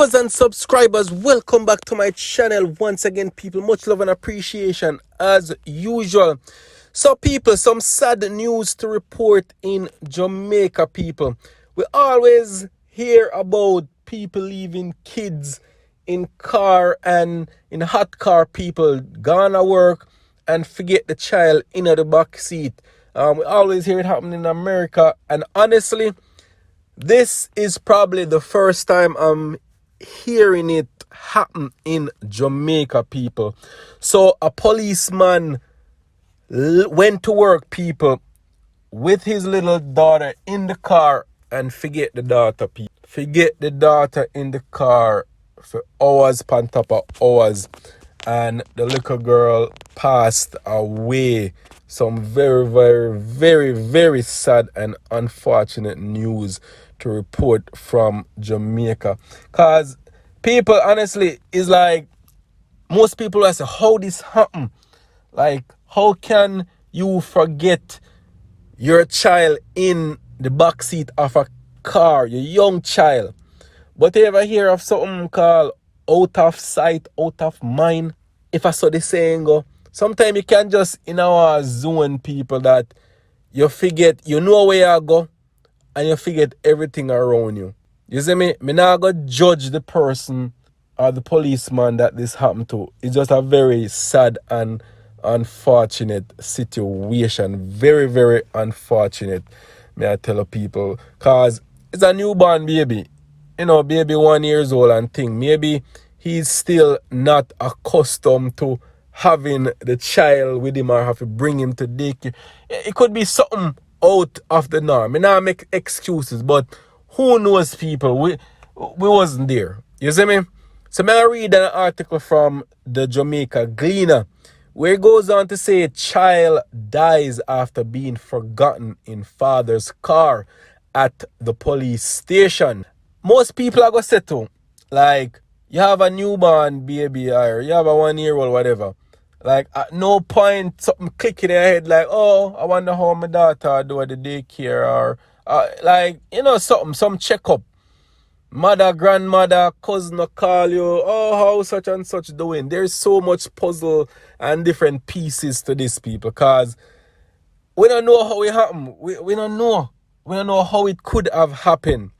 Viewers and subscribers, welcome back to my channel once again, people. Much love and appreciation as usual. So people, some sad news to report in Jamaica, people. We always hear about people leaving kids in car and in hot car, people gone to work and forget the child in the back seat. We always hear it happen in America, and honestly, this is probably the first time I'm hearing it happen in Jamaica, people. So a policeman went to work, people, with his little daughter in the car and forget the daughter, people. Forget the daughter in the car for hours upon top of hours, and the little girl passed away. Some very, very, very, very sad and unfortunate news to report from Jamaica. Because people, honestly, is like, most people are saying, how this happen? Like, how can you forget your child in the back seat of a car, your young child? But you ever hear of something called out of sight, out of mind? If I saw the saying go, sometimes you can just in our zone, people, that you forget, you know where you go, and you forget everything around you. You see me? Me not go judge the person or the policeman that this happened to. It's just a very sad and unfortunate situation. Very, very unfortunate, may I tell people. Because it's a newborn baby. You know, baby 1 year old and thing. Maybe he's still not accustomed to having the child with him or have to bring him to daycare. It could be something out of the norm. I not make excuses, but who knows, people? We wasn't there. You see me? So may I read an article from the Jamaica Gleaner, where it goes on to say child dies after being forgotten in father's car at the police station. Most people are going to say to, like, you have a newborn baby or you have a 1 year old, whatever. Like, at no point something click in their head like, oh, I wonder how my daughter do at the daycare, or like, you know, some checkup. Mother, grandmother, cousin will call you, oh, how such and such doing. There's so much puzzle and different pieces to this, people, because we don't know how it happened. We don't know. We don't know how it could have happened.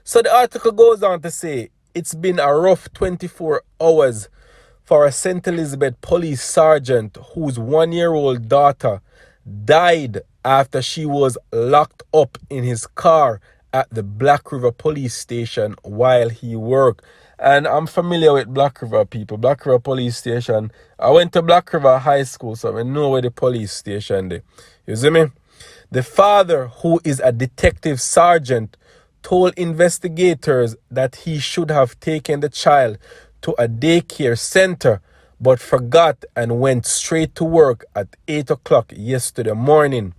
So the article goes on to say, it's been a rough 24 hours for a St. Elizabeth police sergeant whose 1 year old daughter died after she was locked up in his car at the Black River police station while he worked. And I'm familiar with Black River, people. Black River police station. I went to Black River High School, so I know where the police station is. You see me? The father, who is a detective sergeant, told investigators that he should have taken the child to a daycare center but forgot and went straight to work at 8 o'clock yesterday morning.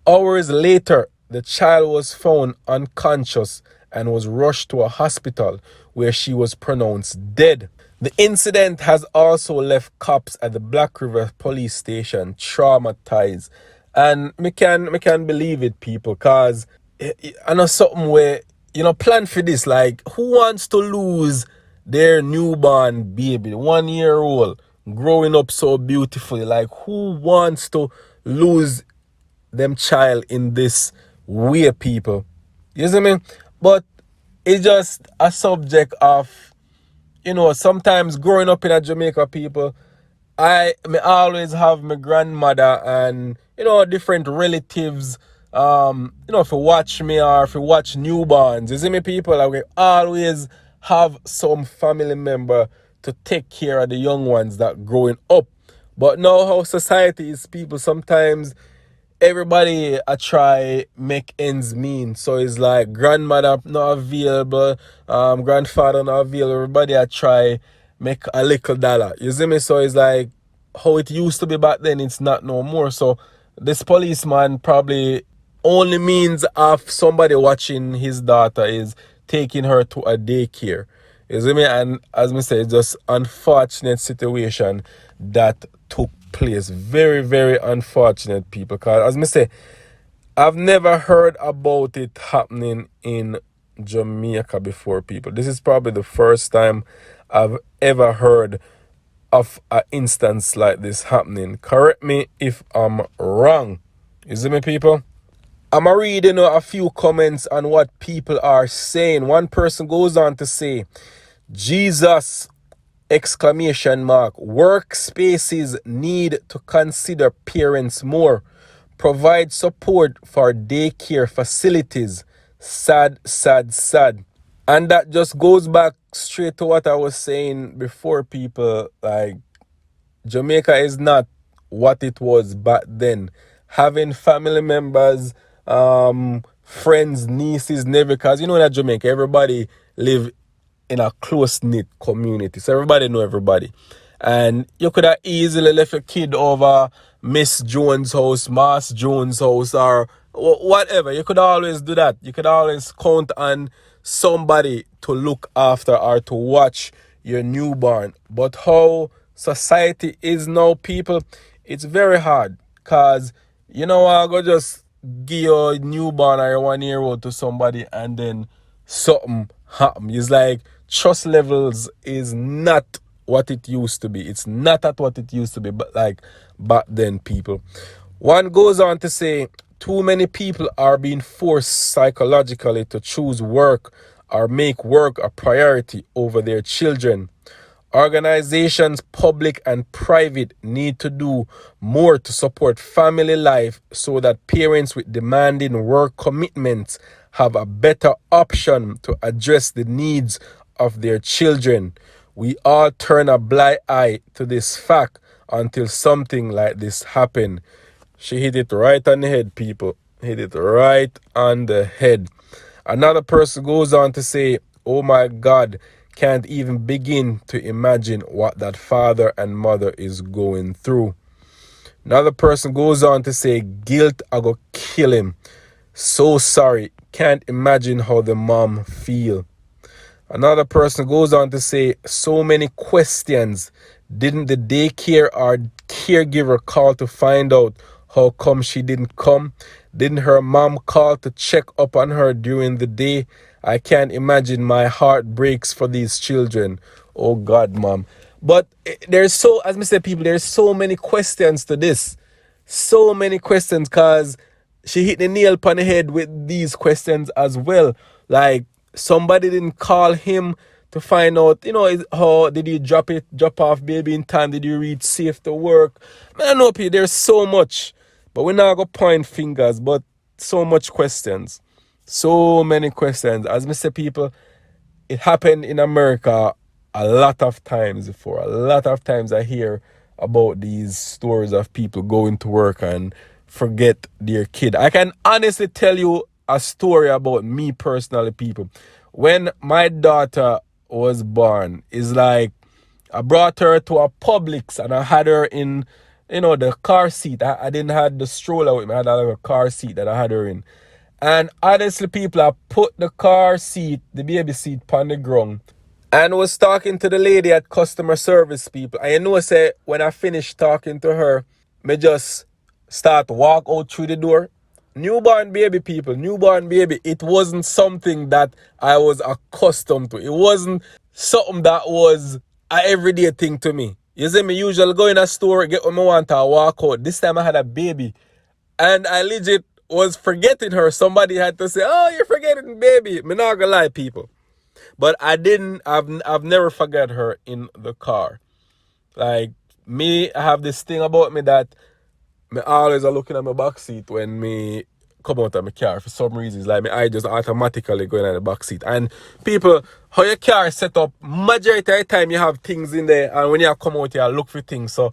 Hours later, the child was found unconscious and was rushed to a hospital where she was pronounced dead. The incident has also left cops at the Black River police station traumatized. And me can believe it, people, because I know something where, you know, plan for this. Like, who wants to lose their newborn baby, 1 year old, growing up so beautifully? Like, who wants to lose them child in this way, people? You see me? But it's just a subject of, you know, sometimes growing up in a Jamaica, people, I may always have my grandmother and, you know, different relatives, you know, if you watch me or if you watch newborns. You see me, people? Like, we always have some family member to take care of the young ones that growing up. But now how society is, people, sometimes everybody I try make ends meet. So it's like grandmother not available, grandfather not available. Everybody I try make a little dollar. You see me? So it's like how it used to be back then, it's not no more. So this policeman probably only means of somebody watching his daughter is taking her to a daycare. You see me? And as me say, it's just unfortunate situation that took place. Very, very unfortunate, people. Because as me say, I've never heard about it happening in Jamaica before, people. This is probably the first time I've ever heard of an instance like this happening. Correct me if I'm wrong. You see me, people? I'm reading a few comments on what people are saying. One person goes on to say, Jesus! Exclamation mark. Workspaces need to consider parents more. Provide support for daycare facilities. Sad, sad, sad. And that just goes back straight to what I was saying before, people. Like, Jamaica is not what it was back then. Having family members, friends, nieces, nephews, because you know that Jamaica, everybody live in a close knit community, so everybody know everybody. And you could have easily left a kid over Miss Jones' house, Mass Jones' house, or whatever. You could always do that. You could always count on somebody to look after or to watch your newborn. But how society is now, people, it's very hard. Because, you know, I go just give your newborn or your 1 year old to somebody and then something happen. It's like trust levels is not what it used to be. It's not at what it used to be, but like back then, people. One goes on to say, too many people are being forced psychologically to choose work or make work a priority over their children. Organizations, public and private, need to do more to support family life so that parents with demanding work commitments have a better option to address the needs of their children. We all turn a blind eye to this fact until something like this happen. She hit it right on the head, people. Hit it right on the head. Another person goes on to say, oh my God, can't even begin to imagine what that father and mother is going through. Another person goes on to say, guilt, I go kill him. So sorry, can't imagine how the mom feel. Another person goes on to say, so many questions. Didn't the daycare or caregiver call to find out how come she didn't come? Didn't her mom call to check up on her during the day? I can't imagine, my heart breaks for these children. Oh God, mom. But there's so, as I said, people, there's so many questions to this. So many questions, because she hit the nail on the head with these questions as well. Like, somebody didn't call him to find out, how did you drop off baby in time? Did you reach safe to work? I don't know, people, there's so much. But we're not going to point fingers, but so much questions. So many questions. As I say, people, it happened in America a lot of times before. A lot of times I hear about these stories of people going to work and forget their kid. I can honestly tell you a story about me personally, people. When my daughter was born, it's like I brought her to a Publix and I had her in, the car seat. I didn't have the stroller with me. I had like a car seat that I had her in. And honestly, people, I put the car seat, the baby seat, on the ground and was talking to the lady at customer service, people. And say, when I finished talking to her, me just start walk out through the door. Newborn baby, people, newborn baby. It wasn't something that I was accustomed to. It wasn't something that was an everyday thing to me. You see, me usually go in a store, get what I want to walk out. This time I had a baby. And I legit was forgetting her. Somebody had to say, oh, you're forgetting baby. Me not gonna lie, people. But I've never forgot her in the car. Like, me, I have this thing about me that me always are looking at my back seat when me come out of my car. For some reasons, like my eye just automatically going at the back seat. And people, how your car is set up, majority of the time you have things in there, and when you come out, you look for things. So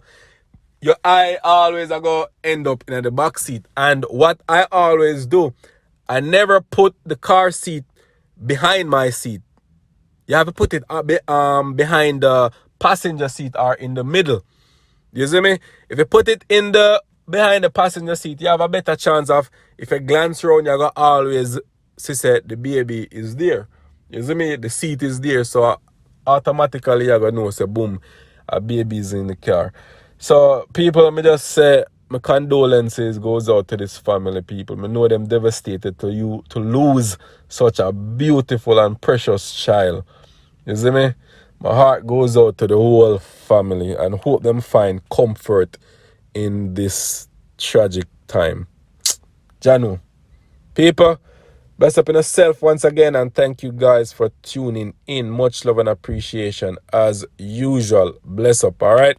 your eye always are going to end up in the back seat. And what I always do, I never put the car seat behind my seat. You have to put it behind the passenger seat or in the middle. You see me? If you put it in the behind the passenger seat, you have a better chance of, if you glance around, you're going to always see the baby is there. You see me? The seat is there. So automatically you're going to know, say, boom, a baby is in the car. So people, let me just say, my condolences goes out to this family, people. I know them devastated to lose such a beautiful and precious child. You see me? My heart goes out to the whole family and hope them find comfort in this tragic time. Janu, people, best up in yourself once again, and thank you guys for tuning in. Much love and appreciation as usual. Bless up, all right?